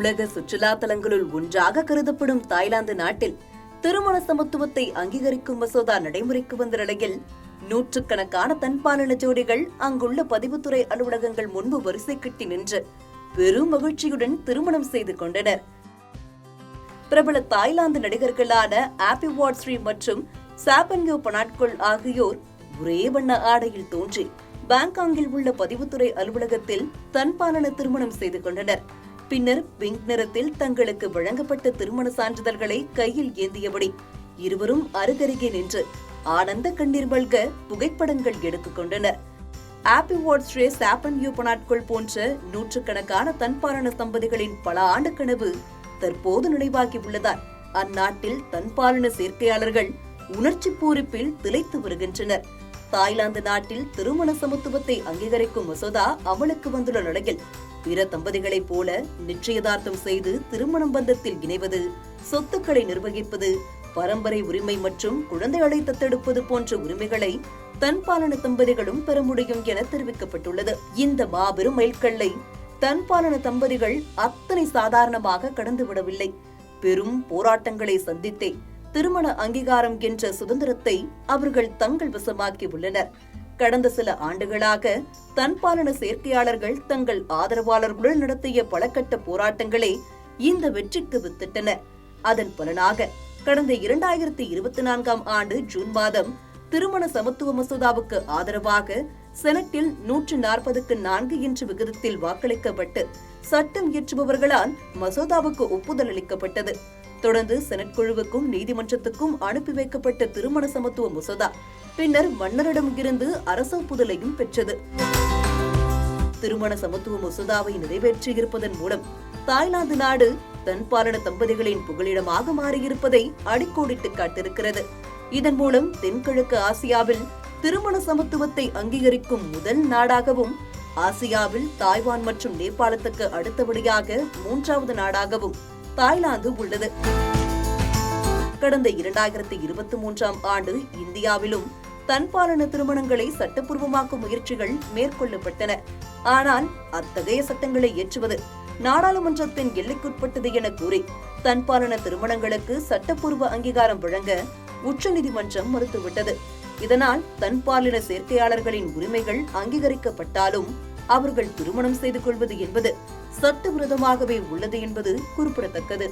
உலக சுற்றுலா தலங்களுள் ஒன்றாக கருதப்படும் தாய்லாந்து நாட்டில் திருமண சமத்துவத்தை அங்கீகரிக்கும் மசோதா நடைமுறைக்கு வந்த நிலையில் நூற்றுக்கணக்கான தன்பாலின ஜோடிகள் அங்குள்ள பதிவுத்துறை அலுவலகங்கள் முன்பு வரிசை கட்டி நின்று பெரும் மகிழ்ச்சியுடன் திருமணம் செய்து கொண்டனர். பிரபல தாய்லாந்து நடிகர்களான ஆப்பி வாட்ஸ்ரீ மற்றும் சாபன்யோ பனாட்கொல் ஆகியோர் ஒரே வண்ண ஆடையில் தோன்றி பாங்காங்கில் உள்ள பதிவுத்துறை அலுவலகத்தில் தன்பாலின திருமணம் செய்து கொண்டனர். பின்னர் பிங்க் நிறத்தில் தங்களுக்கு வழங்கப்பட்ட திருமண சான்றிதழ்களை கையில் ஏந்தியபடி இருவரும் அருகருகே நின்று ஆனந்த கண்ணீர் மல்க புகைப்படங்கள் எடுத்துக் கொண்டனர். ஆப்பி வாட்ஸ்ரே சாபன்யோ பனாட்கொல் போன்ற நூற்றுக்கணக்கான தன்பாலின தம்பதிகளின் பல ஆண்டு கனவு தற்போது நினைவாகி உள்ளதால் அந்நாட்டில் தன்பாலின சேர்க்கையாளர்கள் உணர்ச்சி பூரிப்பில் திளைத்து வருகின்றனர். தாய்லாந்து நாட்டில் திருமண சமத்துவத்தை அங்கீகரிக்கும் மசோதா அமலுக்கு வந்துள்ள நிலையில் பிற தம்பதிகளைப் போல நிச்சயதார்த்தம் செய்து திருமணம் பந்தத்தில் இணைவது, சொத்துக்களை நிர்வகிப்பது, பரம்பரை உரிமை மற்றும் குழந்தைகளை தத்தெடுப்பது போன்ற உரிமைகளை தன்பாலின தம்பதிகளும் பெற முடியும் என தெரிவிக்கப்பட்டுள்ளது. இந்த மாபெரும் மைல்கல்லை தன்பாலின தம்பதிகள் அத்தனை சாதாரணமாக கடந்துவிடவில்லை. பெரும் போராட்டங்களை சந்தித்தே திருமண அங்கீகாரம் என்ற சுதந்திரத்தை அவர்கள் தங்கள் வசமாக்கி உள்ளனர். கடந்த சில ஆண்டுகளாக தன்பாலின சேர்க்கையாளர்கள் தங்கள் ஆதரவாளர்களுடன் நடத்திய பல கட்ட போராட்டங்களே இந்த வெற்றிக்கு வித்திட்டன. அதன் பலனாக கடந்த 2024ஆம் ஆண்டு ஜூன் மாதம் திருமண சமத்துவ மசோதாவுக்கு ஆதரவாக செனட்டில் 140-4 என்ற விகிதத்தில் வாக்களிக்கப்பட்டு சட்டம் இயற்றுபவர்களால் மசோதாவுக்கு ஒப்புதல் அளிக்கப்பட்டது. தொடர்ந்து செனட் குழுவுக்கும் நீதிமன்றத்துக்கும் அனுப்பி வைக்கப்பட்ட திருமண சமத்துவ மசோதா பின்னர் மன்னரிடம் இருந்து அரசு ஒப்புதலையும் பெற்றது. திருமண சமத்துவ மசோதாவை நிறைவேற்றியிருப்பதன் மூலம் தாய்லாந்து நாடு தன்பாலின தம்பதிகளின் புகலிடமாக மாறியிருப்பதை அடிக்கோடிட்டு காட்டிருக்கிறது. இதன் மூலம் தென்கிழக்கு ஆசியாவில் திருமண சமத்துவத்தை அங்கீகரிக்கும் முதல் நாடாகவும், ஆசியாவில் தாய்வான் மற்றும் நேபாளத்துக்கு அடுத்தபடியாக 3வது நாடாகவும் தாய்லாந்து உள்ளது. கடந்த 2023ஆம் ஆண்டு இந்தியாவிலும் தன்பாலின திருமணங்களை சட்டப்பூர்வமாக்கும் முயற்சிகள் மேற்கொள்ளப்பட்டன. ஆனால் அத்தகைய சட்டங்களை இயற்றுவது நாடாளுமன்றத்தின் எல்லைக்குட்பட்டது என கூறி தன்பாலின திருமணங்களுக்கு சட்டப்பூர்வ அங்கீகாரம் வழங்க உச்சநீதிமன்றம் மறுத்துவிட்டது. இதனால் தன்பாலின சேர்க்கையாளர்களின் உரிமைகள் அங்கீகரிக்கப்பட்டாலும் அவர்கள் திருமணம் செய்து கொள்வது என்பது சட்டவிரோதமாகவே உள்ளது என்பது குறிப்பிடத்தக்கது.